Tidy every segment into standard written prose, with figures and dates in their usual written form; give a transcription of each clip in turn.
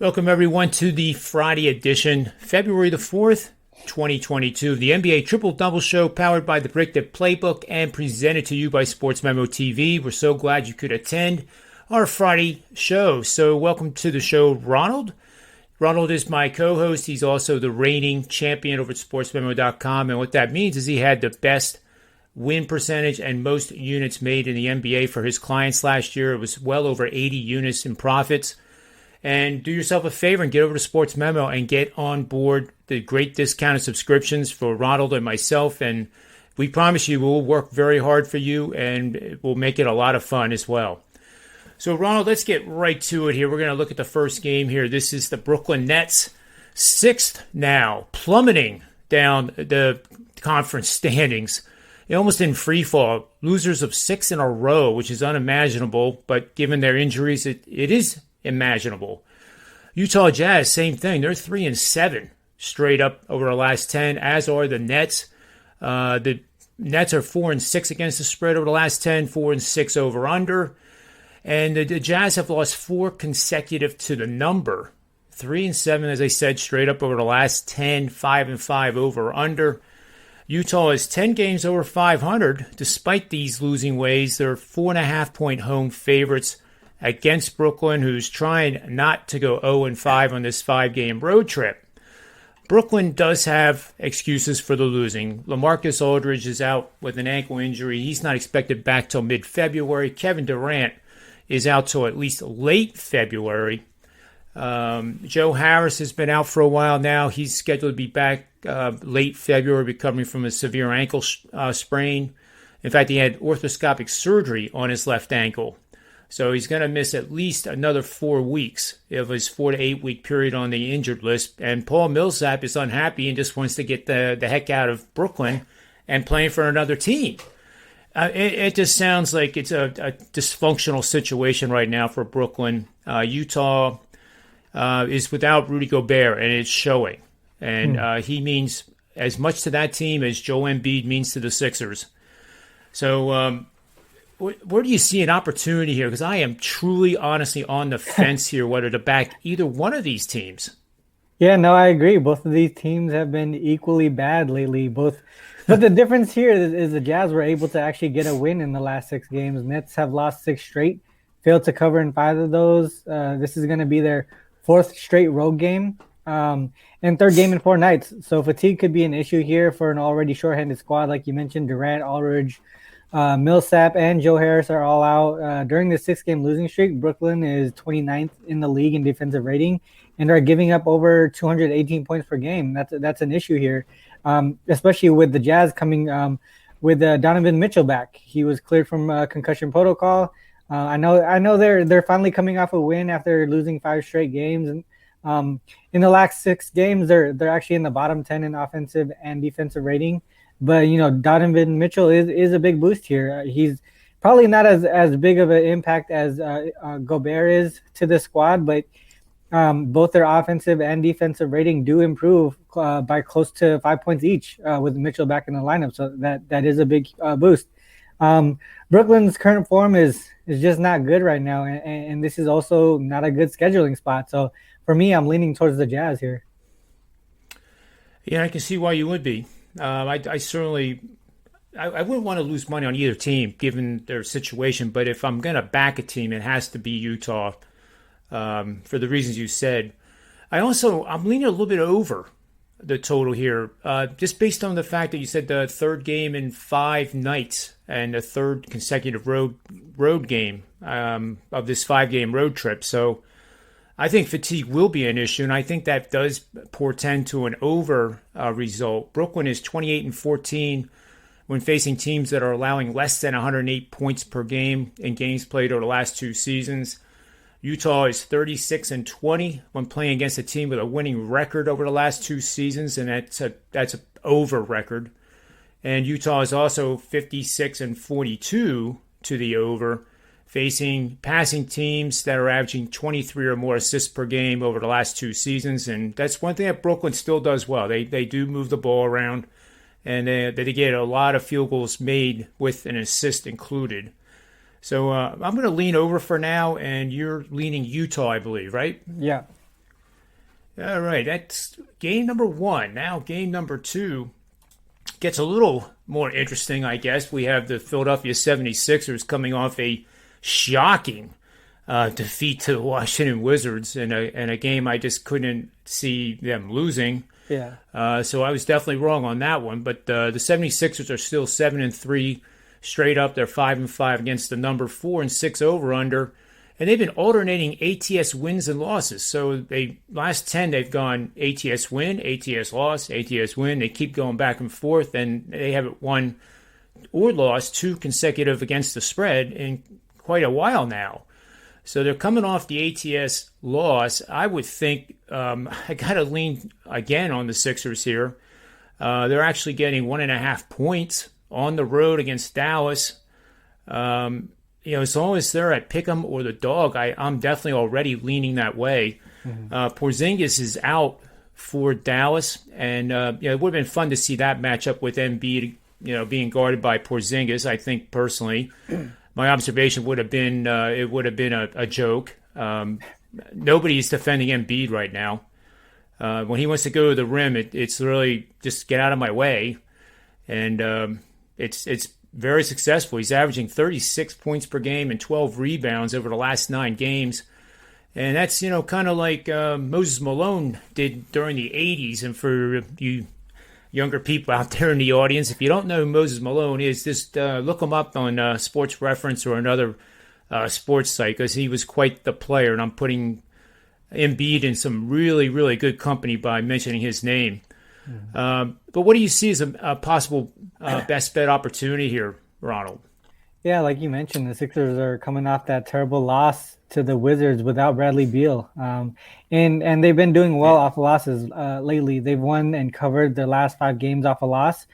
Welcome, everyone, to the Friday edition, February the 4th, 2022, of the NBA Triple-Double Show, powered by the Brick That Playbook and presented to you by SportsMemo TV. We're so glad you could attend our Friday show. So welcome to the show, Ronald. Ronald is my co-host. He's also the reigning champion over at SportsMemo.com, and what that means is he had the best win percentage and most units made in the NBA for his clients last year. It was well over 80 units in profits. And do yourself a favor and get over to Sports Memo and get on board the great discounted subscriptions for Ronald and myself. And we promise you we'll work very hard for you and we'll make it a lot of fun as well. So, Ronald, let's get right to it here. We're going to look at the first game here. This is the Brooklyn Nets, 6th now, plummeting down the conference standings. Almost in free fall, losers of 6 in a row, which is unimaginable. But given their injuries, it is imaginable. Utah Jazz, same thing. They're 3-7 straight up over the last 10, as are the Nets. The Nets are 4-6 against the spread over the last 10, 4-6 over under. And the Jazz have lost 4 consecutive to the number. 3-7, as I said, straight up over the last 10, 5-5 over under. Utah is 10 games over 500. Despite these losing ways, they're 4.5-point home favorites against Brooklyn, who's trying not to go 0-5 on this 5-game road trip. Brooklyn does have excuses for the losing. LaMarcus Aldridge is out with an ankle injury. He's not expected back till mid-February. Kevin Durant is out till at least late February. Joe Harris has been out for a while now. He's scheduled to be back late February, recovering from a severe ankle sprain. In fact, he had orthoscopic surgery on his left ankle. So he's going to miss at least another 4 weeks of his 4 to 8 week period on the injured list. And Paul Millsap is unhappy and just wants to get the heck out of Brooklyn and playing for another team. It just sounds like it's a dysfunctional situation right now for Brooklyn. Utah is without Rudy Gobert, and it's showing. And he means as much to that team as Joel Embiid means to the Sixers. So where do you see an opportunity here? Because I am truly, honestly on the fence here whether to back either one of these teams. Yeah, no, I agree. Both of these teams have been equally bad lately. But the difference here is the Jazz were able to actually get a win in the last 6 games. Nets have lost 6 straight, failed to cover in 5 of those. This is going to be their 4th straight road game and 3rd game in 4 nights. So fatigue could be an issue here for an already shorthanded squad. Like you mentioned, Durant, Aldridge, Millsap, and Joe Harris are all out. During the 6-game losing streak, Brooklyn is 29th in the league in defensive rating and are giving up over 218 points per game. That's an issue here, especially with the Jazz coming with Donovan Mitchell back. He was cleared from concussion protocol. I know they're finally coming off a win after losing 5 straight games, and in the last 6 games they're actually in the bottom 10 in offensive and defensive rating. But Donovan Mitchell is a big boost here. He's probably not as big of an impact as Gobert is to the squad, but both their offensive and defensive rating do improve by close to 5 points each with Mitchell back in the lineup. So that is a big boost. Brooklyn's current form is just not good right now, and this is also not a good scheduling spot. So for me, I'm leaning towards the Jazz here. Yeah, I can see why you would be. I certainly wouldn't want to lose money on either team given their situation, but if I'm going to back a team, it has to be Utah for the reasons you said. I'm leaning a little bit over the total here, just based on the fact that you said the 3rd game in 5 nights and the 3rd consecutive road game of this 5-game road trip. So I think fatigue will be an issue, and I think that does portend to an over result. Brooklyn is 28-14 when facing teams that are allowing less than 108 points per game in games played over the last 2 seasons. Utah is 36-20 when playing against a team with a winning record over the last 2 seasons, and that's an over record. And Utah is also 56-42 to the over, facing passing teams that are averaging 23 or more assists per game over the last 2 seasons. And that's one thing that Brooklyn still does well. They do move the ball around, and they get a lot of field goals made with an assist included. So I'm going to lean over for now, and you're leaning Utah, I believe, right? Yeah. All right, that's game number one. Now game number two gets a little more interesting, I guess. We have the Philadelphia 76ers coming off a shocking defeat to the Washington Wizards in a game I just couldn't see them losing. Yeah. So I was definitely wrong on that one. But the 76ers are still 7-3 straight up. They're 5-5 against the number 4 and 6 over under. And they've been alternating ATS wins and losses. So they last 10, they've gone ATS win, ATS loss, ATS win. They keep going back and forth, and they haven't won or lost 2 consecutive against the spread in quite a while now. So they're coming off the ATS loss. I would think I got to lean again on the Sixers here. They're actually getting 1.5 points on the road against Dallas. As long as they're at Pick'em or the dog, I'm definitely already leaning that way. Mm-hmm. Porzingis is out for Dallas, and it would have been fun to see that matchup with Embiid, being guarded by Porzingis. I think personally, my observation would have been it would have been a joke. Nobody's defending Embiid right now. When he wants to go to the rim, it's really just get out of my way, and it's very successful. He's averaging 36 points per game and 12 rebounds over the last 9 games. And that's, kind of like Moses Malone did during the 80s. And for you younger people out there in the audience, if you don't know who Moses Malone is, just look him up on Sports Reference or another sports site, because he was quite the player. And I'm putting Embiid in some really, really good company by mentioning his name. But what do you see as a possible best bet opportunity here, Ronald? Yeah, like you mentioned, the Sixers are coming off that terrible loss to the Wizards without Bradley Beal. And they've been doing well off of losses lately. They've won and covered their last 5 games off a loss.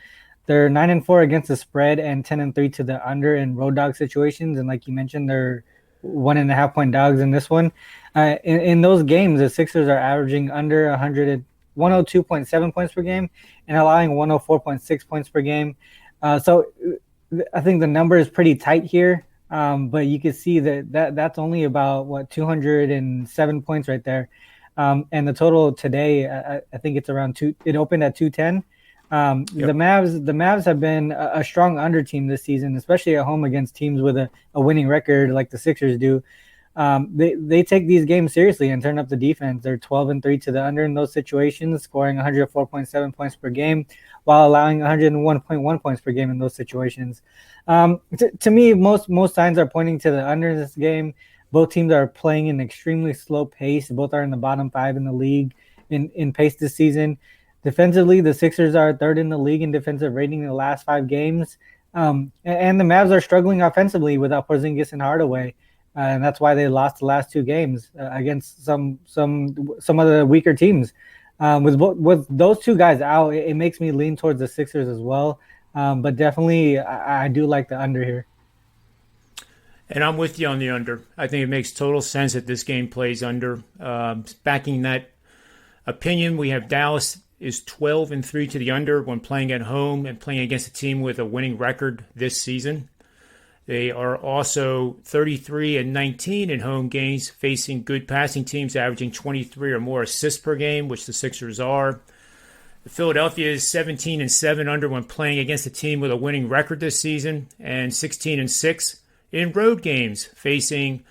They're 9-4 against the spread and 10-3 to the under in road dog situations. And like you mentioned, they're 1.5 point dogs in this one. In those games, the Sixers are averaging under 102.7 points per game and allowing 104.6 points per game. So I think the number is pretty tight here, but you can see that's only about 207 points right there. And the total today, I think it's around 2. It opened at 210. Yep. The Mavs have been a strong under team this season, especially at home against teams with a winning record like the Sixers do. They take these games seriously and turn up the defense. They're 12-3 to the under in those situations, scoring 104.7 points per game while allowing 101.1 points per game in those situations. To me, most signs are pointing to the under in this game. Both teams are playing an extremely slow pace. Both are in the bottom 5 in the league in pace this season. Defensively, the Sixers are 3rd in the league in defensive rating in the last 5 games. And the Mavs are struggling offensively without Porzingis and Hardaway. And that's why they lost the last 2 games against some of the weaker teams. With those 2 guys out, it makes me lean towards the Sixers as well. But definitely, I do like the under here. And I'm with you on the under. I think it makes total sense that this game plays under. Backing that opinion, we have Dallas is 12-3 to the under when playing at home and playing against a team with a winning record this season. They are also 33-19 in home games, facing good passing teams, averaging 23 or more assists per game, which the Sixers are. Philadelphia is 17-7 under when playing against a team with a winning record this season, and 16-6 in road games, facing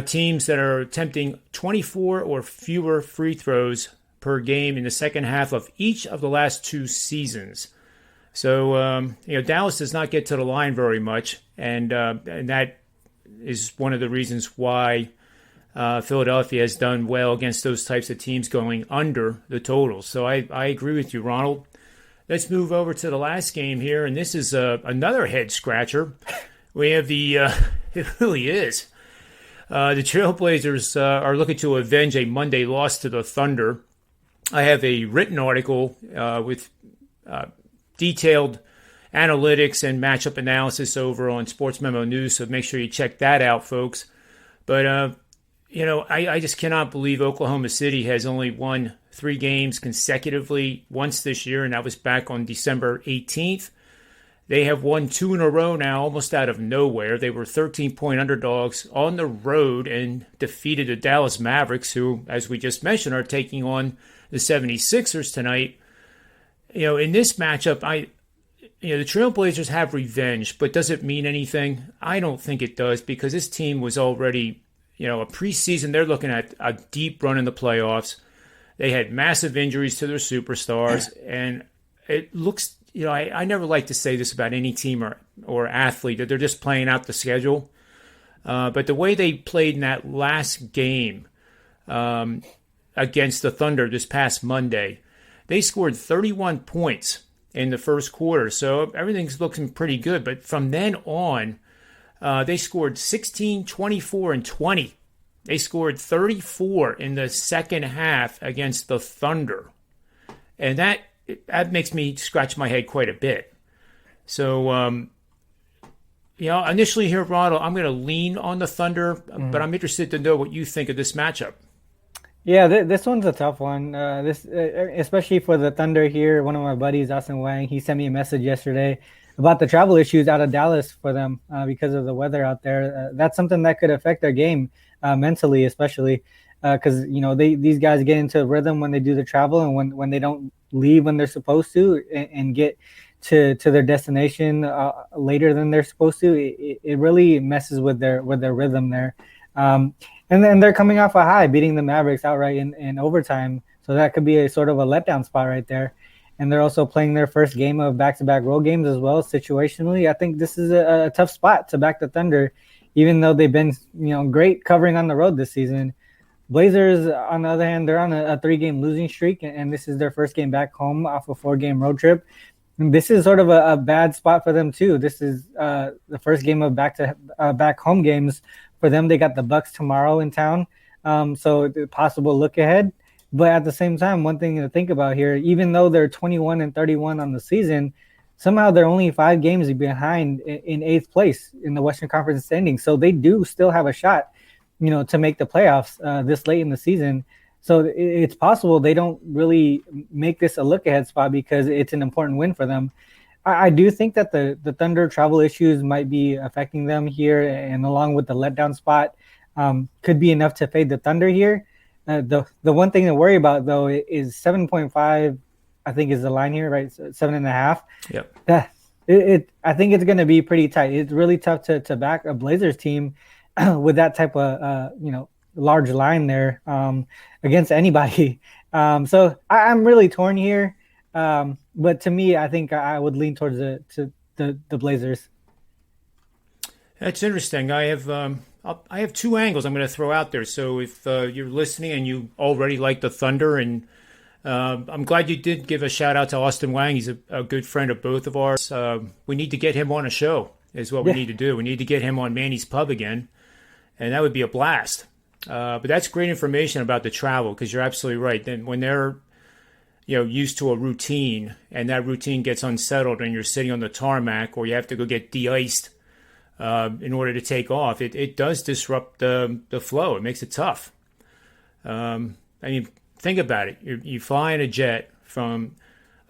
teams that are attempting 24 or fewer free throws per game in the second half of each of the last 2 seasons. So, Dallas does not get to the line very much, and that is one of the reasons why Philadelphia has done well against those types of teams going under the totals. So I agree with you, Ronald. Let's move over to the last game here, and this is another head-scratcher. We have it really is. The Trailblazers are looking to avenge a Monday loss to the Thunder. I have a written article with detailed analytics and matchup analysis over on SportsMemo News, so make sure you check that out, folks. But, I just cannot believe Oklahoma City has only won 3 games consecutively once this year, and that was back on December 18th. They have won 2 in a row now, almost out of nowhere. They were 13-point underdogs on the road and defeated the Dallas Mavericks, who, as we just mentioned, are taking on the 76ers tonight. In this matchup, the Trailblazers have revenge, but does it mean anything? I don't think it does, because this team was already, a preseason. They're looking at a deep run in the playoffs. They had massive injuries to their superstars, and it looks, I never like to say this about any team or athlete, that they're just playing out the schedule. But the way they played in that last game against the Thunder this past Monday, they scored 31 points in the first quarter, so everything's looking pretty good. But from then on, they scored 16, 24, and 20. They scored 34 in the second half against the Thunder. And that makes me scratch my head quite a bit. So, initially here, Ronald, I'm going to lean on the Thunder, but I'm interested to know what you think of this matchup. Yeah, this one's a tough one. Especially for the Thunder here. One of my buddies, Austin Wang, he sent me a message yesterday about the travel issues out of Dallas for them because of the weather out there. That's something that could affect their game mentally, especially because these guys get into rhythm when they do the travel, and when they don't leave when they're supposed to and get to their destination later than they're supposed to, it really messes with their rhythm there. And then they're coming off a high, beating the Mavericks outright in overtime. So that could be a sort of a letdown spot right there. And they're also playing their first game of back-to-back road games as well. Situationally, I think this is a tough spot to back the Thunder, even though they've been great covering on the road this season. Blazers, on the other hand, they're on a 3-game losing streak, and this is their first game back home off a 4-game road trip. And this is sort of a bad spot for them too. This is the first game of back home games for them. They got the Bucks tomorrow in town, so possible look ahead. But at the same time, one thing to think about here, even though they're 21-31 on the season, somehow they're only 5 games behind in 8th place in the Western Conference standings. So they do still have a shot, to make the playoffs this late in the season. So it's possible they don't really make this a look-ahead spot because it's an important win for them. I do think that the Thunder travel issues might be affecting them here, and along with the letdown spot, could be enough to fade the Thunder here. The one thing to worry about, though, is 7.5, I think, is the line here, right? 7.5. Yep. I think it's going to be pretty tight. It's really tough to back a Blazers team with that type of, large line there against anybody. So I'm really torn here. But to me, I think I would lean towards the Blazers. That's interesting. I have 2 angles I'm going to throw out there. So if you're listening and you already like the Thunder, and I'm glad you did give a shout out to Austin Wang. He's a good friend of both of ours. We need to get him on a show is what we need to do. We need to get him on Manny's Pub again, and that would be a blast. But that's great information about the travel, because you're absolutely right. Then when they're used to a routine and that routine gets unsettled and you're sitting on the tarmac, or you have to go get de-iced in order to take off, it does disrupt the flow. It makes it tough. Think about it. You fly in a jet from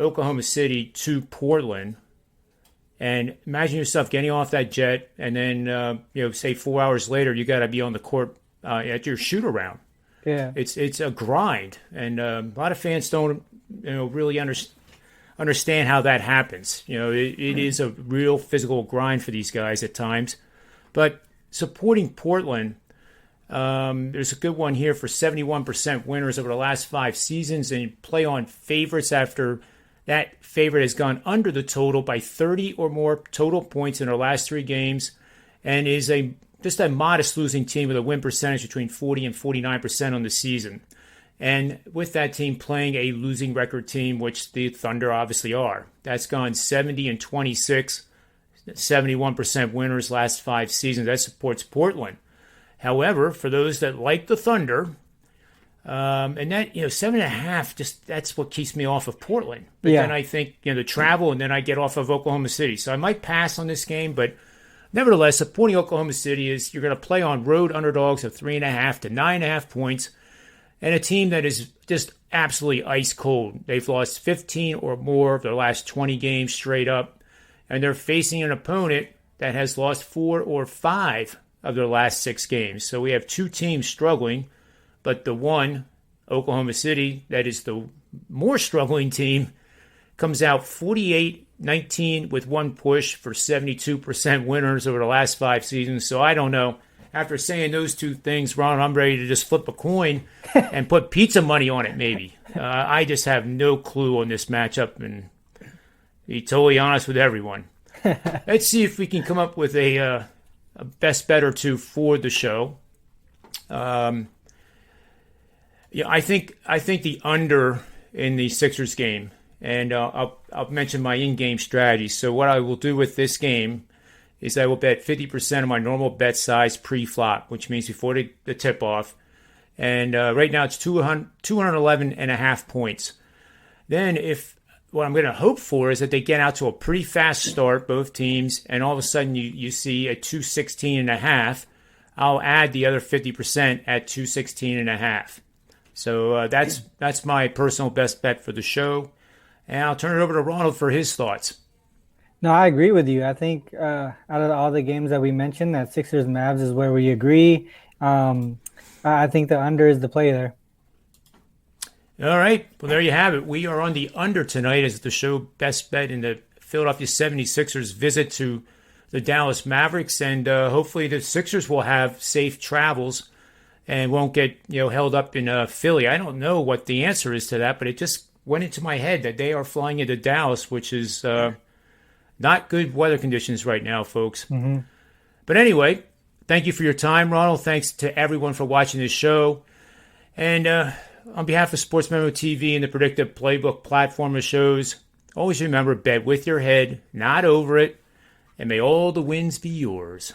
Oklahoma City to Portland, and imagine yourself getting off that jet, and then say 4 hours later you got to be on the court at your shoot around. Yeah, it's a grind, and a lot of fans don't really understand how that happens. It is a real physical grind for these guys at times. But supporting Portland, there's a good one here for 71% winners over the last 5 seasons, and play on favorites after that favorite has gone under the total by 30 or more total points in their last 3 games, and is just a modest losing team with a win percentage between 40 and 49% on the season. And with that team playing a losing record team, which the Thunder obviously are, that's gone 70-26, 71% winners last 5 seasons. That supports Portland. However, for those that like the Thunder, and that 7.5, that's what keeps me off of Portland. But then I think the travel, and then I get off of Oklahoma City. So I might pass on this game, but nevertheless, supporting Oklahoma City is you're going to play on road underdogs of 3.5 to 9.5 points, and a team that is just absolutely ice cold. They've lost 15 or more of their last 20 games straight up, and they're facing an opponent that has lost 4 or 5 of their last 6 games. So we have 2 teams struggling, but the one, Oklahoma City, that is the more struggling team, comes out 48-19 with 1 push for 72% winners over the last 5 seasons. So I don't know. After saying those 2 things, Ron, I'm ready to just flip a coin and put pizza money on it, maybe. I just have no clue on this matchup, and to be totally honest with everyone. Let's see if we can come up with a best bet or 2 for the show. I think the under in the Sixers game, and I'll mention my in-game strategy. So what I will do with this game is I will bet 50% of my normal bet size pre-flop, which means before the tip-off. And right now it's 211.5 points. Then what I'm going to hope for is that they get out to a pretty fast start, both teams, and all of a sudden you see a 216.5. I'll add the other 50% at 216.5. So that's my personal best bet for the show. And I'll turn it over to Ronald for his thoughts. No, I agree with you. I think out of all the games that we mentioned, that Sixers-Mavs is where we agree. I think the under is the play there. All right. Well, there you have it. We are on the under tonight as the show best bet in the Philadelphia 76ers visit to the Dallas Mavericks. And hopefully the Sixers will have safe travels and won't get held up in Philly. I don't know what the answer is to that, but it just went into my head that they are flying into Dallas, which is not good weather conditions right now, folks. Mm-hmm. But anyway, thank you for your time, Ronald. Thanks to everyone for watching this show. And on behalf of SportsMemo TV and the Predictive Playbook platform of shows, always remember, bet with your head, not over it, and may all the wins be yours.